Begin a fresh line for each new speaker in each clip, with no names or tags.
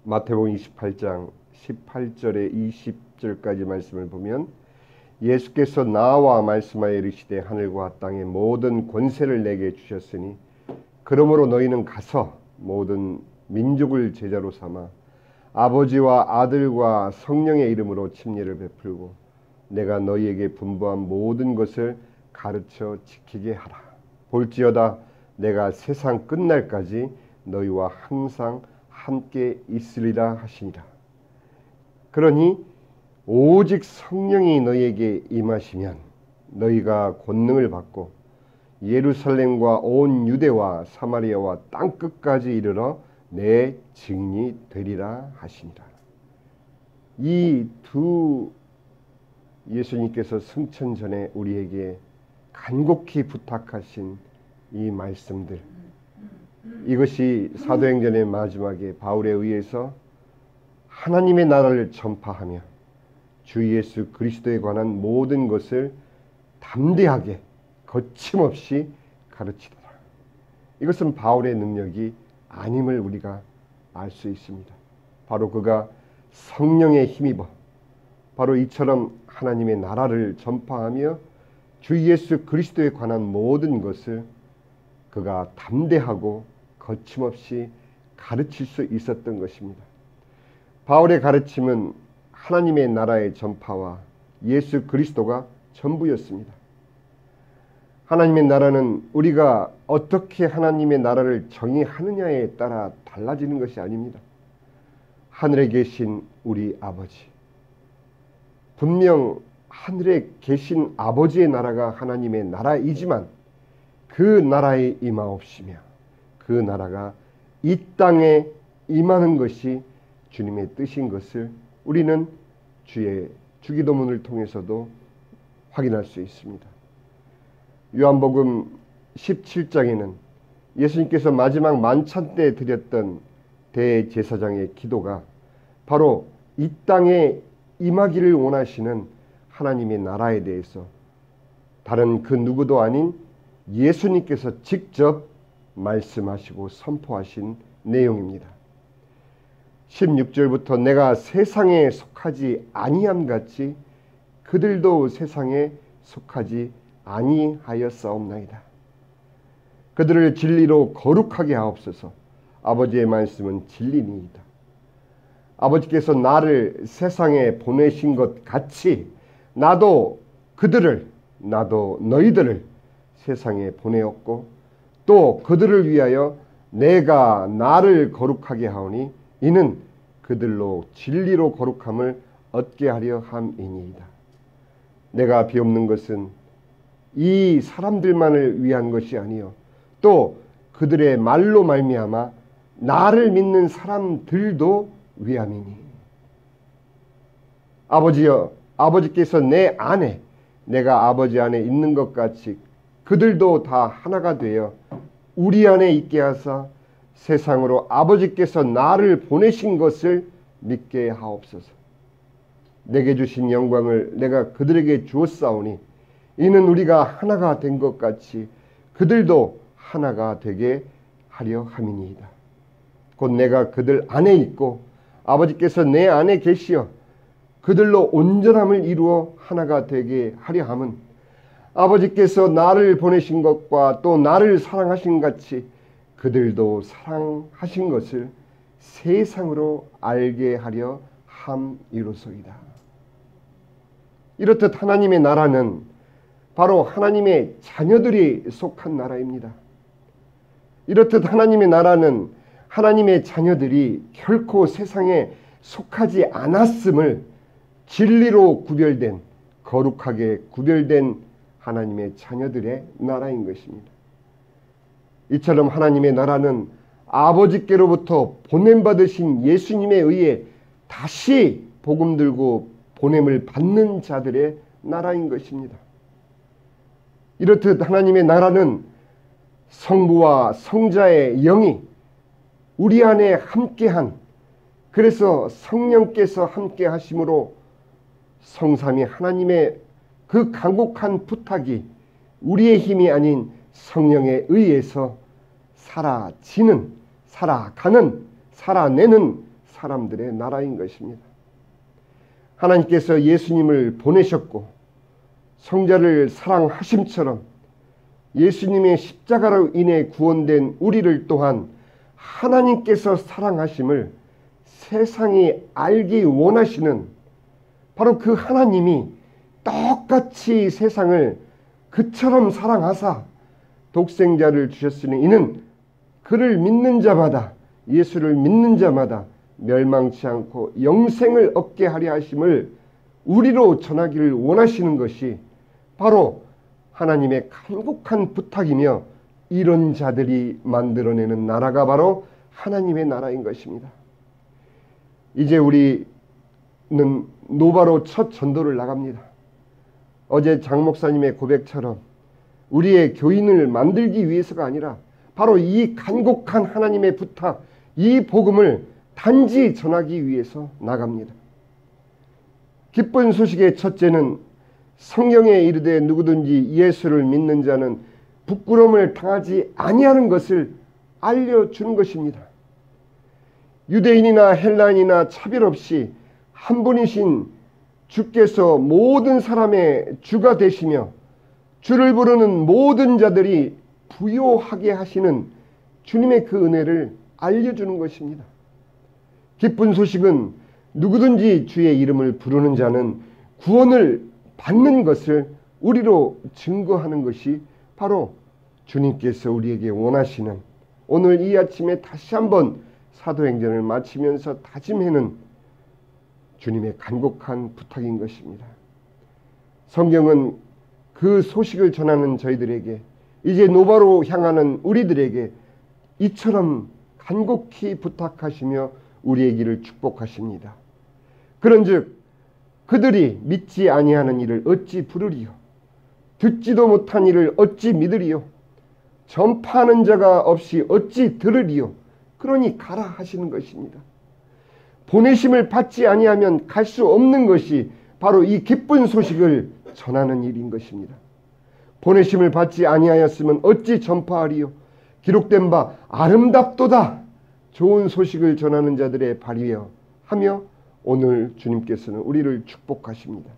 마태복음 28장 18절에 20절까지 말씀을 보면 예수께서 나와 말씀하여 이르시되 하늘과 땅의 모든 권세를 내게 주셨으니 그러므로 너희는 가서 모든 민족을 제자로 삼아 아버지와 아들과 성령의 이름으로 침례를 베풀고 내가 너희에게 분부한 모든 것을 가르쳐 지키게 하라. 볼지어다 내가 세상 끝날까지 너희와 항상 함께 있으리라 하시니라. 그러니 오직 성령이 너희에게 임하시면 너희가 권능을 받고 예루살렘과 온 유대와 사마리아와 땅끝까지 이르러 내 증인이 되리라 하시니라. 이 두 예수님께서 승천 전에 우리에게 간곡히 부탁하신 이 말씀들, 이것이 사도행전의 마지막에 바울에 의해서 하나님의 나라를 전파하며 주 예수 그리스도에 관한 모든 것을 담대하게 거침없이 가르치더라. 이것은 바울의 능력이 아님을 우리가 알 수 있습니다. 바로 그가 성령에 힘입어 바로 이처럼 하나님의 나라를 전파하며 주 예수 그리스도에 관한 모든 것을 그가 담대하고 거침없이 가르칠 수 있었던 것입니다. 바울의 가르침은 하나님의 나라의 전파와 예수 그리스도가 전부였습니다. 하나님의 나라는 우리가 어떻게 하나님의 나라를 정의하느냐에 따라 달라지는 것이 아닙니다. 하늘에 계신 우리 아버지, 분명 하늘에 계신 아버지의 나라가 하나님의 나라이지만 그 나라에 임하옵시며 그 나라가 이 땅에 임하는 것이 주님의 뜻인 것을 우리는 주의 주기도문을 통해서도 확인할 수 있습니다. 요한복음 17장에는 예수님께서 마지막 만찬 때 드렸던 대제사장의 기도가 바로 이 땅에 임하기를 원하시는 하나님의 나라에 대해서 다른 그 누구도 아닌 예수님께서 직접 말씀하시고 선포하신 내용입니다. 16절부터 내가 세상에 속하지 아니함 같이 그들도 세상에 속하지 아니하였사옵나이다. 그들을 진리로 거룩하게 하옵소서. 아버지의 말씀은 진리니이다. 아버지께서 나를 세상에 보내신 것 같이 나도 너희들을 세상에 보내었고 또 그들을 위하여 내가 나를 거룩하게 하오니 이는 그들로 진리로 거룩함을 얻게 하려 함이니이다. 내가 비옵는 것은 이 사람들만을 위한 것이 아니요 또 그들의 말로 말미암아 나를 믿는 사람들도 위함이니. 아버지여, 아버지께서 내 안에 내가 아버지 안에 있는 것 같이 그들도 다 하나가 되어 우리 안에 있게 하사 세상으로 아버지께서 나를 보내신 것을 믿게 하옵소서. 내게 주신 영광을 내가 그들에게 주었사오니 이는 우리가 하나가 된 것 같이 그들도 하나가 되게 하려 함이니이다. 곧 내가 그들 안에 있고 아버지께서 내 안에 계시어 그들로 온전함을 이루어 하나가 되게 하려 함은 아버지께서 나를 보내신 것과 또 나를 사랑하신 같이 그들도 사랑하신 것을 세상으로 알게 하려 함이로소이다. 이렇듯 하나님의 나라는 바로 하나님의 자녀들이 속한 나라입니다. 이렇듯 하나님의 나라는 하나님의 자녀들이 결코 세상에 속하지 않았음을 진리로 구별된, 거룩하게 구별된 하나님의 자녀들의 나라인 것입니다. 이처럼 하나님의 나라는 아버지께로부터 보냄받으신 예수님에 의해 다시 복음 들고 보냄을 받는 자들의 나라인 것입니다. 이렇듯 하나님의 나라는 성부와 성자의 영이 우리 안에 함께한, 그래서 성령께서 함께 하심으로 성삼위 하나님의 그 간곡한 부탁이 우리의 힘이 아닌 성령에 의해서 사라지는, 살아가는, 살아내는 사람들의 나라인 것입니다. 하나님께서 예수님을 보내셨고 성자를 사랑하심처럼 예수님의 십자가로 인해 구원된 우리를 또한 하나님께서 사랑하심을 세상이 알기 원하시는 바로 그 하나님이 똑같이 세상을 그처럼 사랑하사 독생자를 주셨으니 이는 그를 믿는 자마다 예수를 믿는 자마다 멸망치 않고 영생을 얻게 하려 하심을 우리로 전하기를 원하시는 것이 바로 하나님의 간곡한 부탁이며 이런 자들이 만들어내는 나라가 바로 하나님의 나라인 것입니다. 이제 우리는 노바로 첫 전도를 나갑니다. 어제 장 목사님의 고백처럼 우리의 교인을 만들기 위해서가 아니라 바로 이 간곡한 하나님의 부탁, 이 복음을 단지 전하기 위해서 나갑니다. 기쁜 소식의 첫째는 성경에 이르되 누구든지 예수를 믿는 자는 부끄러움을 당하지 아니하는 것을 알려주는 것입니다. 유대인이나 헬라인이나 차별 없이 한 분이신 주께서 모든 사람의 주가 되시며 주를 부르는 모든 자들이 부요하게 하시는 주님의 그 은혜를 알려주는 것입니다. 기쁜 소식은 누구든지 주의 이름을 부르는 자는 구원을 받는 것을 우리로 증거하는 것이 바로 주님께서 우리에게 원하시는 오늘 이 아침에 다시 한번 사도행전을 마치면서 다짐하는 주님의 간곡한 부탁인 것입니다. 성경은 그 소식을 전하는 저희들에게 이제 노바로 향하는 우리들에게 이처럼 간곡히 부탁하시며 우리의 길을 축복하십니다. 그런즉 그들이 믿지 아니하는 일을 어찌 부르리요? 듣지도 못한 일을 어찌 믿으리요? 전파하는 자가 없이 어찌 들으리요? 그러니 가라 하시는 것입니다. 보내심을 받지 아니하면 갈 수 없는 것이 바로 이 기쁜 소식을 전하는 일인 것입니다. 보내심을 받지 아니하였으면 어찌 전파하리요? 기록된 바 아름답도다. 좋은 소식을 전하는 자들의 발이여 하며 오늘 주님께서는 우리를 축복하십니다.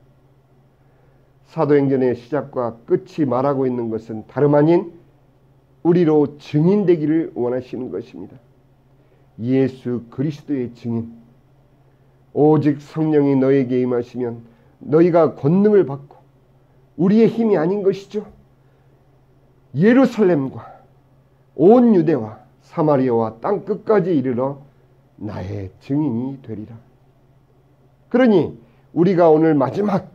사도행전의 시작과 끝이 말하고 있는 것은 다름 아닌 우리로 증인되기를 원하시는 것입니다. 예수 그리스도의 증인. 오직 성령이 너에게 임하시면 너희가 권능을 받고 우리의 힘이 아닌 것이죠. 예루살렘과 온 유대와 사마리아와 땅 끝까지 이르러 나의 증인이 되리라. 그러니 우리가 오늘 마지막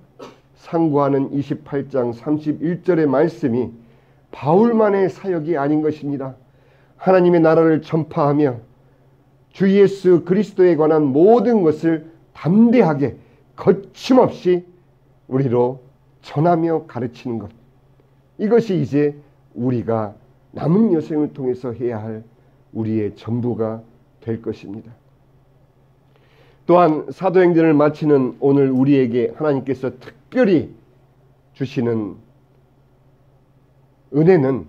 상고하는 28장 31절의 말씀이 바울만의 사역이 아닌 것입니다. 하나님의 나라를 전파하며 주 예수 그리스도에 관한 모든 것을 담대하게 거침없이 우리로 전하며 가르치는 것. 이것이 이제 우리가 남은 여생을 통해서 해야 할 우리의 전부가 될 것입니다. 또한 사도행전을 마치는 오늘 우리에게 하나님께서 특별히 주시는 은혜는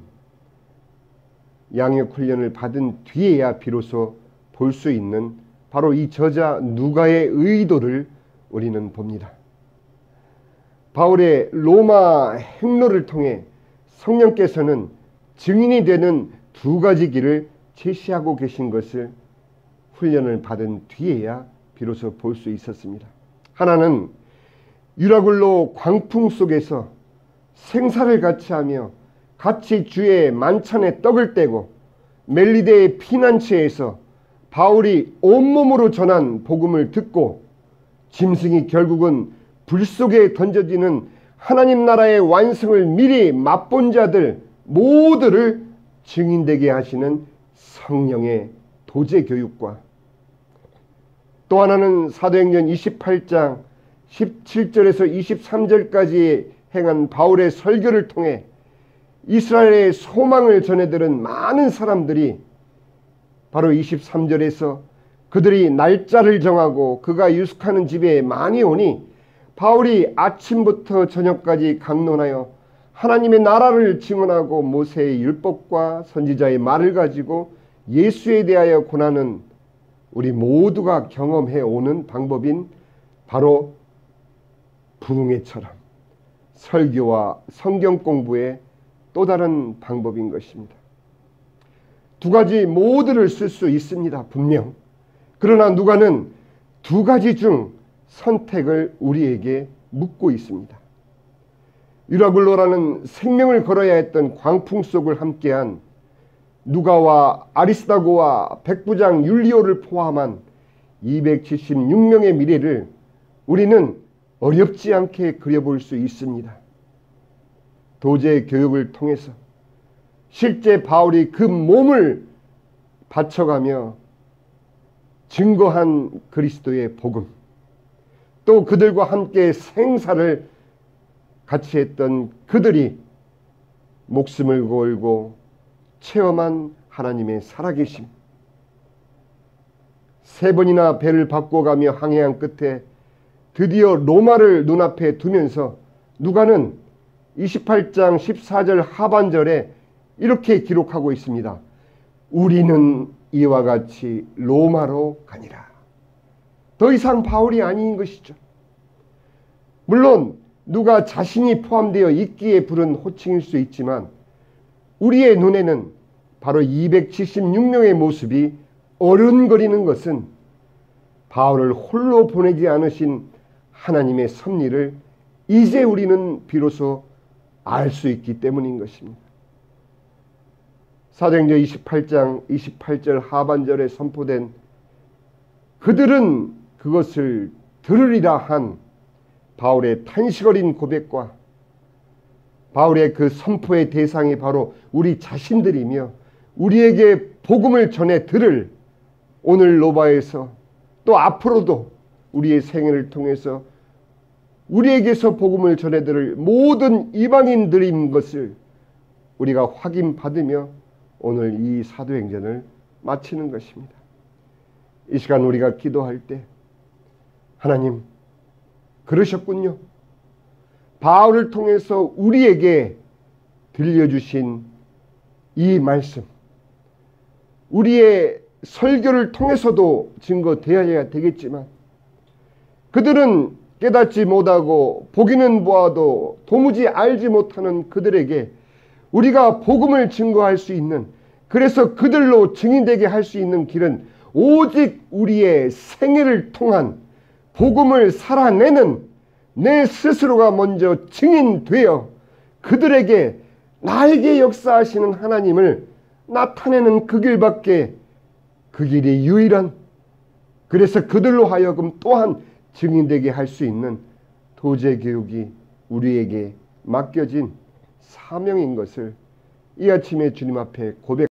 양육 훈련을 받은 뒤에야 비로소 볼 수 있는 바로 이 저자 누가의 의도를 우리는 봅니다. 바울의 로마 행로를 통해 성령께서는 증인이 되는 두 가지 길을 제시하고 계신 것을 훈련을 받은 뒤에야 비로소 볼 수 있었습니다. 하나는 유라굴로 광풍 속에서 생사를 같이 하며 같이 주의 만찬에 떡을 떼고 멜리데의 피난처에서 바울이 온몸으로 전한 복음을 듣고 짐승이 결국은 불 속에 던져지는 하나님 나라의 완성을 미리 맛본 자들 모두를 증인되게 하시는 성령의 도제 교육과 또 하나는 사도행전 28장 17절에서 23절까지 행한 바울의 설교를 통해 이스라엘의 소망을 전해들은 많은 사람들이 바로 23절에서 그들이 날짜를 정하고 그가 유숙하는 집에 많이 오니 바울이 아침부터 저녁까지 강론하여 하나님의 나라를 증언하고 모세의 율법과 선지자의 말을 가지고 예수에 대하여 권하는 우리 모두가 경험해 오는 방법인 바로 부흥회처럼 설교와 성경 공부의 또 다른 방법인 것입니다. 두 가지 모두를 쓸 수 있습니다. 분명. 그러나 누가는 두 가지 중 선택을 우리에게 묻고 있습니다. 유라굴로라는 생명을 걸어야 했던 광풍 속을 함께한 누가와 아리스다고와 백부장 율리오를 포함한 276명의 미래를 우리는 어렵지 않게 그려볼 수 있습니다. 도제 교육을 통해서 실제 바울이 그 몸을 바쳐가며 증거한 그리스도의 복음, 또 그들과 함께 생사를 같이 했던 그들이 목숨을 걸고 체험한 하나님의 살아계심, 세 번이나 배를 바꿔가며 항해한 끝에 드디어 로마를 눈앞에 두면서 누가는 28장 14절 하반절에 이렇게 기록하고 있습니다. 우리는 이와 같이 로마로 가니라. 더 이상 바울이 아닌 것이죠. 물론 누가 자신이 포함되어 있기에 부른 호칭일 수 있지만 우리의 눈에는 바로 276명의 모습이 어른거리는 것은 바울을 홀로 보내지 않으신 하나님의 섭리를 이제 우리는 비로소 알 수 있기 때문인 것입니다. 사도행전 28장 28절 하반절에 선포된 그들은 그것을 들으리라 한 바울의 탄식 어린 고백과 바울의 그 선포의 대상이 바로 우리 자신들이며 우리에게 복음을 전해 들을 오늘 노바에서 또 앞으로도 우리의 생애를 통해서 우리에게서 복음을 전해 들을 모든 이방인들인 것을 우리가 확인받으며 오늘 이 사도행전을 마치는 것입니다. 이 시간 우리가 기도할 때 하나님 그러셨군요. 바울을 통해서 우리에게 들려주신 이 말씀, 우리의 설교를 통해서도 증거되어야 되겠지만 그들은 깨닫지 못하고 보기는 보아도 도무지 알지 못하는 그들에게 우리가 복음을 증거할 수 있는, 그래서 그들로 증인되게 할 수 있는 길은 오직 우리의 생애를 통한 복음을 살아내는 내 스스로가 먼저 증인되어 그들에게 나에게 역사하시는 하나님을 나타내는 그 길밖에, 그 길이 유일한, 그래서 그들로 하여금 또한 증인되게 할 수 있는 도제 교육이 우리에게 맡겨진 사명인 것을 이 아침에 주님 앞에 고백